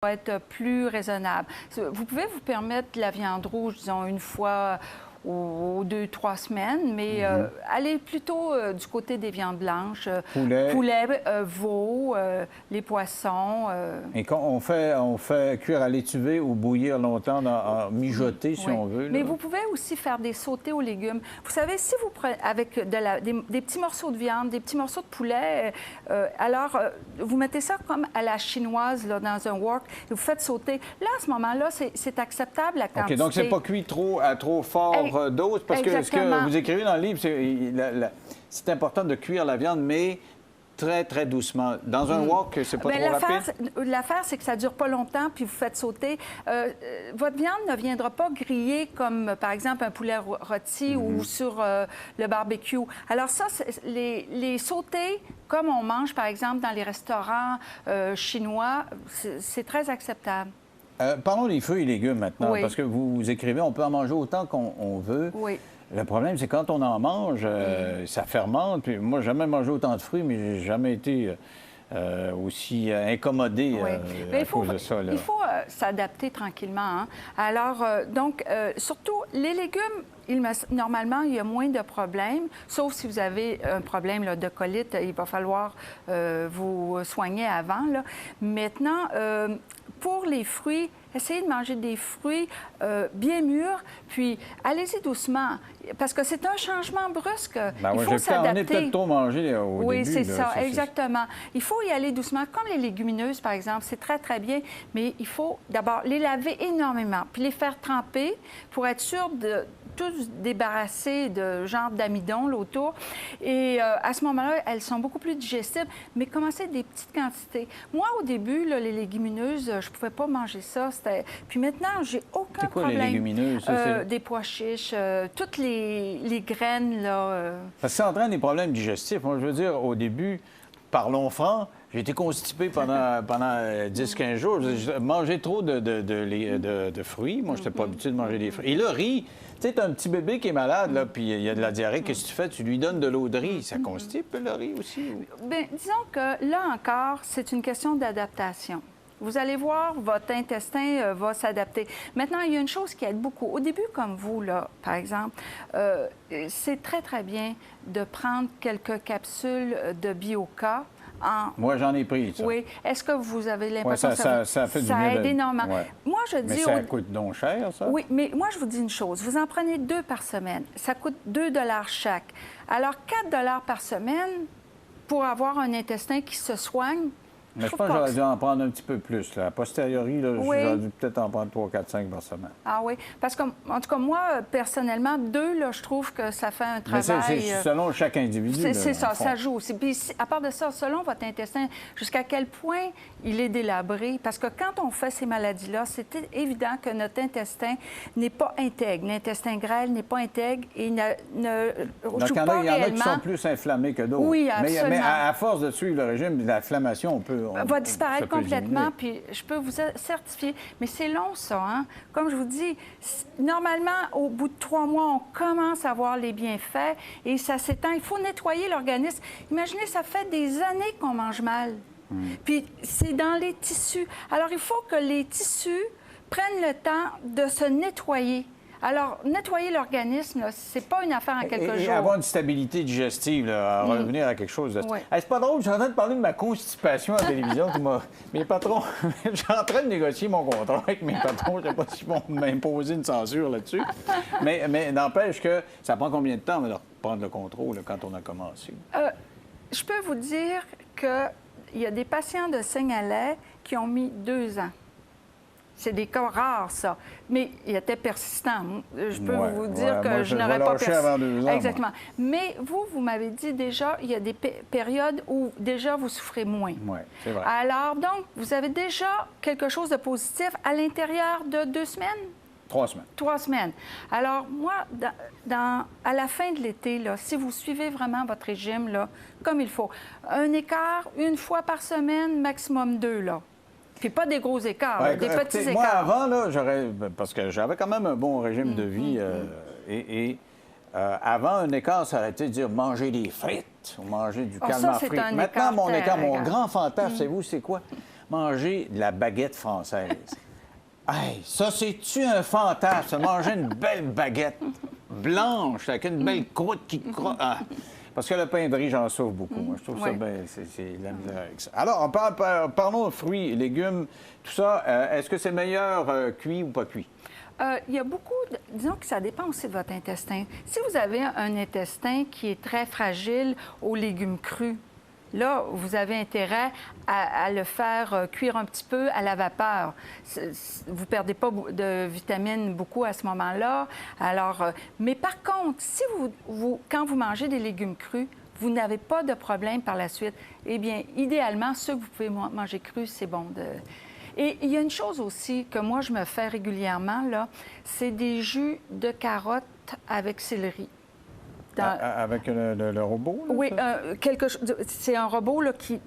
va être plus raisonnable. Vous pouvez vous permettre la viande rouge, disons, une fois aux 2-3 semaines, mais allez plutôt du côté des viandes blanches. Poulet, veau, les poissons. Et quand on fait cuire à l'étuvée ou bouillir longtemps, mijoter, si on veut. Là. Mais vous pouvez aussi faire des sautés aux légumes. Vous savez, si vous prenez avec des petits morceaux de viande, des petits morceaux de poulet, alors vous mettez ça comme à la chinoise là, dans un wok et vous faites sauter. Là, à ce moment-là, c'est acceptable la quantité. OK, donc c'est pas cuit à trop fort dose, parce que ce que vous écrivez dans le livre, c'est important de cuire la viande, mais très, très doucement. Dans un wok, c'est pas trop rapide? L'affaire, c'est que ça dure pas longtemps, puis vous faites sauter. Votre viande ne viendra pas griller comme, par exemple, un poulet rôti ou sur le barbecue. Alors ça, les sautés, comme on mange, par exemple, dans les restaurants chinois, c'est très acceptable. Parlons des fruits et légumes maintenant, parce que vous écrivez, on peut en manger autant qu'on veut. Oui. Le problème, c'est quand on en mange, ça fermente. Puis moi, j'ai jamais mangé autant de fruits, mais j'ai jamais été aussi incommodé à cause de ça. Là. Il faut s'adapter tranquillement. Hein? Alors, donc, surtout, les légumes, normalement, il y a moins de problèmes, sauf si vous avez un problème là, de colite, il va falloir vous soigner avant. Là. Maintenant, pour les fruits, essayez de manger des fruits bien mûrs, puis allez-y doucement, parce que c'est un changement brusque. Il faut s'adapter. On est peut-être trop mangé au début. Oui, c'est ça, exactement. Il faut y aller doucement, comme les légumineuses, par exemple. C'est très, très bien, mais il faut d'abord les laver énormément, puis les faire tremper pour être sûr de tous débarrasser de genre d'amidon là, autour. Et à ce moment-là, elles sont beaucoup plus digestibles, mais commencez des petites quantités. Moi, au début, là, les légumineuses, je pouvais pas manger ça. Puis maintenant, j'ai aucun problème. C'est quoi les légumineuses? Des pois chiches, toutes les graines, là. Parce que ça entraîne des problèmes digestifs. Moi, je veux dire, au début, parlons franc, j'ai été constipé pendant 10-15 jours. J'ai mangé trop de fruits. Moi, je n'étais pas habitué de manger des fruits. Et le riz, tu sais, tu as un petit bébé qui est malade, là, puis il y a de la diarrhée. Qu'est-ce que tu fais? Tu lui donnes de l'eau de riz. Ça constipe, le riz aussi? Bien, disons que là encore, c'est une question d'adaptation. Vous allez voir, votre intestin va s'adapter. Maintenant, il y a une chose qui aide beaucoup. Au début, comme vous, là, par exemple, c'est très, très bien de prendre quelques capsules de Bioca. Moi, j'en ai pris, ça. Oui. Est-ce que vous avez l'impression que ça fait du bien? Ça aide énormément. Ouais. Moi, je dis... Mais ça coûte donc cher, ça? Oui, mais moi, je vous dis une chose. Vous en prenez 2 par semaine. Ça coûte 2 $ chaque. Alors, 4 $ par semaine pour avoir un intestin qui se soigne. Mais je pense que j'aurais dû en prendre un petit peu plus. Là. A posteriori, j'aurais dû peut-être en prendre 3, 4, 5 par semaine. Ah oui? Parce que, en tout cas, moi, personnellement, 2, là, je trouve que ça fait un travail... Mais c'est selon chaque individu. C'est ça, ça joue aussi. Puis, à part de ça, selon votre intestin, jusqu'à quel point il est délabré. Parce que quand on fait ces maladies-là, c'est évident que notre intestin n'est pas intègre. L'intestin grêle n'est pas intègre et ne joue pas réellement. Il y en a qui sont plus inflammés que d'autres. Oui, absolument. Mais à force de suivre le régime, l'inflammation, va disparaître complètement, puis je peux vous certifier. Mais c'est long, ça, hein? Comme je vous dis, normalement, au bout de 3 mois, on commence à voir les bienfaits et ça s'étend. Il faut nettoyer l'organisme. Imaginez, ça fait des années qu'on mange mal. Puis c'est dans les tissus. Alors, il faut que les tissus prennent le temps de se nettoyer. Alors, nettoyer l'organisme, c'est pas une affaire en quelques jours. Et avoir une stabilité digestive, là, à revenir à quelque chose de... Oui. Hey, c'est pas drôle, je suis en train de parler de ma constipation à la télévision. Mes patrons, je suis en train de négocier mon contrat avec mes patrons. Je ne sais pas s'ils vont m'imposer une censure là-dessus. Mais n'empêche que ça prend combien de temps de prendre le contrôle là, quand on a commencé? Je peux vous dire qu'il y a des patients de Seignelay qui ont mis 2 ans. C'est des cas rares, ça. Mais il était persistant. Je peux vous dire que je n'aurais pas persisté. Avant 2 ans, exactement. Moi. Mais vous m'avez dit déjà, il y a des périodes où déjà vous souffrez moins. Oui, c'est vrai. Alors, donc, vous avez déjà quelque chose de positif à l'intérieur de 2 semaines? 3 semaines. 3 semaines. Alors, moi, à la fin de l'été, là, si vous suivez vraiment votre régime là, comme il faut, un écart, 1 fois par semaine, maximum 2, là. Puis pas des gros écarts, des petits écarts. Moi, avant, là, parce que j'avais quand même un bon régime de vie. Avant, un écart, ça aurait été de dire manger des frites ou manger du calmar frit. Maintenant, mon écart, mon grand fantasme, savez-vous, c'est quoi? manger de la baguette française. Hey, ça, c'est-tu un fantasme, manger une belle baguette blanche avec une belle croûte qui croûte. Ah. Parce que le pain de riz, j'en sauve beaucoup. Moi, je trouve ça bien, c'est la misère avec ça. Alors, parlons de fruits, légumes, tout ça. Est-ce que c'est meilleur cuit ou pas cuit? Il y a beaucoup, disons que ça dépend aussi de votre intestin. Si vous avez un intestin qui est très fragile aux légumes crus, là, vous avez intérêt à le faire cuire un petit peu à la vapeur. Vous ne perdez pas de vitamines beaucoup à ce moment-là. Alors, mais par contre, si quand vous mangez des légumes crus, vous n'avez pas de problème par la suite, eh bien, idéalement, ceux que vous pouvez manger crus, c'est bon de... Et il y a une chose aussi que moi, je me fais régulièrement, là, c'est des jus de carottes avec céleri. Avec le robot? Là, oui, c'est un robot là, qui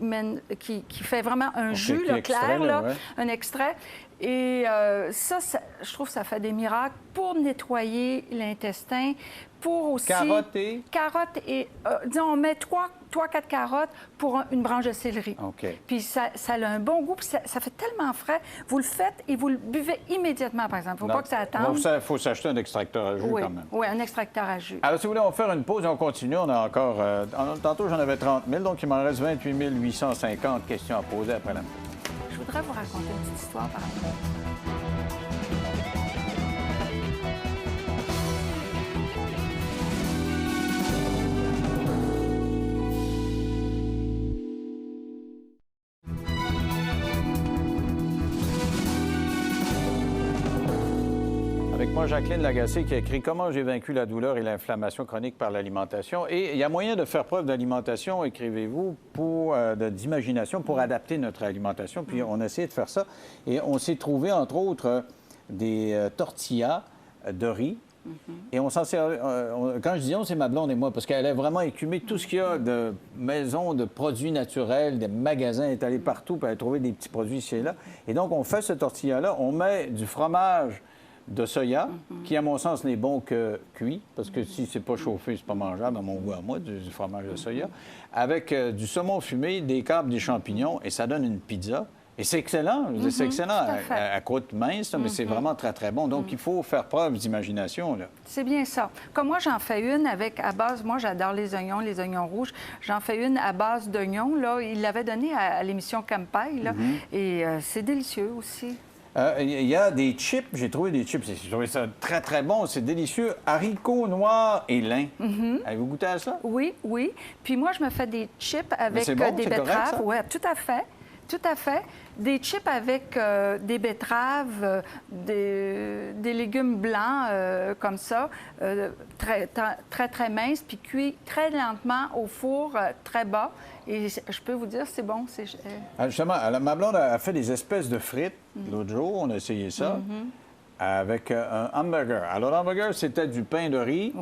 fait vraiment un jus là, clair, là, un extrait. Et ça, je trouve que ça fait des miracles pour nettoyer l'intestin, pour aussi... Carottes et? Carottes et... disons, on met 3-4 carottes pour une branche de céleri. OK. Puis ça a un bon goût, puis ça fait tellement frais. Vous le faites et vous le buvez immédiatement, par exemple. Il ne faut pas que ça attende. Il faut s'acheter un extracteur à jus quand même. Oui, un extracteur à jus. Alors, si vous voulez, on va faire une pause et on continue. On a encore... tantôt, j'en avais 30 000, donc il m'en reste 28 850 questions à poser après la pause. Je voudrais vous raconter une petite histoire par rapport. Avec moi, Jacqueline Lagacé, qui a écrit « Comment j'ai vaincu la douleur et l'inflammation chronique par l'alimentation ». Et il y a moyen de faire preuve d'alimentation, écrivez-vous, d'imagination pour adapter notre alimentation. Puis on a essayé de faire ça. Et on s'est trouvé, entre autres, des tortillas de riz. Et on s'en sert... quand je dis on, c'est ma blonde et moi, parce qu'elle a vraiment écumé tout ce qu'il y a de maisons, de produits naturels, des magasins étalés partout, pour aller trouver des petits produits ici et là. Et donc, on fait ce tortilla-là, on met du fromage de soya, qui, à mon sens, n'est bon que cuit, parce que si c'est pas chauffé, c'est pas mangeable, à mon goût à moi, du fromage de soya, avec du saumon fumé, des câbles, des champignons, et ça donne une pizza. Et c'est excellent, c'est excellent à croûte mince, mais c'est vraiment très, très bon. Donc, il faut faire preuve d'imagination, là. C'est bien ça. Comme moi, j'en fais une à base... Moi, j'adore les oignons rouges. J'en fais une à base d'oignons, là. Il l'avait donné à l'émission Campagne, là. Et c'est délicieux aussi. Il y a des chips, j'ai trouvé des chips, j'ai trouvé ça très, très bon, c'est délicieux. Haricots noirs et lin. Avez-vous goûté à ça? Oui, oui. Puis moi, je me fais des chips avec bon, des betteraves. Oui, tout à fait. Tout à fait. Des chips avec des betteraves, des légumes blancs comme ça, très, très, très minces, puis cuits très lentement au four, très bas. Et je peux vous dire, c'est bon. Justement, ma blonde a fait des espèces de frites l'autre jour. On a essayé ça avec un hamburger. Alors, l'hamburger, c'était du pain de riz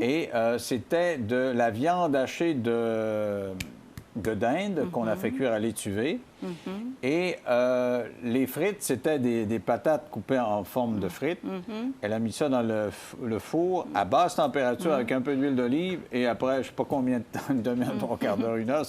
et c'était de la viande hachée de dinde qu'on a fait cuire à l'étuvée. Et les frites, c'était des patates coupées en forme de frites. Elle a mis ça dans le four à basse température avec un peu d'huile d'olive. Et après, je ne sais pas combien de temps, une demi-heure, trois quarts d'heure, une heure,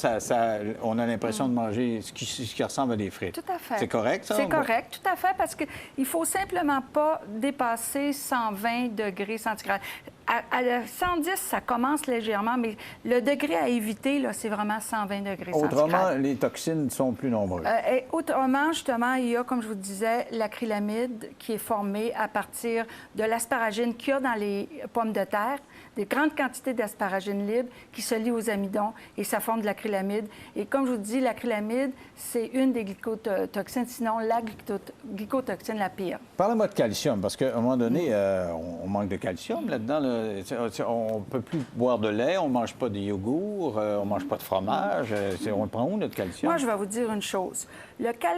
on a l'impression de manger ce qui ressemble à des frites. Tout à fait. C'est correct, ça? C'est correct, tout à fait, parce qu'il ne faut simplement pas dépasser 120 degrés centigrades. À 110, ça commence légèrement, mais le degré à éviter, là, c'est vraiment 120 degrés centigrades. Autrement, les toxines sont plus nombreuses. Autrement, justement, il y a, comme je vous disais, l'acrylamide qui est formée à partir de l'asparagine qu'il y a dans les pommes de terre, des grandes quantités d'asparagine libre qui se lient aux amidons et ça forme de l'acrylamide. Et comme je vous dis, l'acrylamide, c'est une des glycotoxines, sinon la glycotoxine la pire. Parlez-moi de calcium, parce qu'à un moment donné, on manque de calcium là-dedans. Là. On ne peut plus boire de lait, on ne mange pas de yogourt, on ne mange pas de fromage. On prend où, notre calcium? Moi, je vais vous dire une chose. Le calcium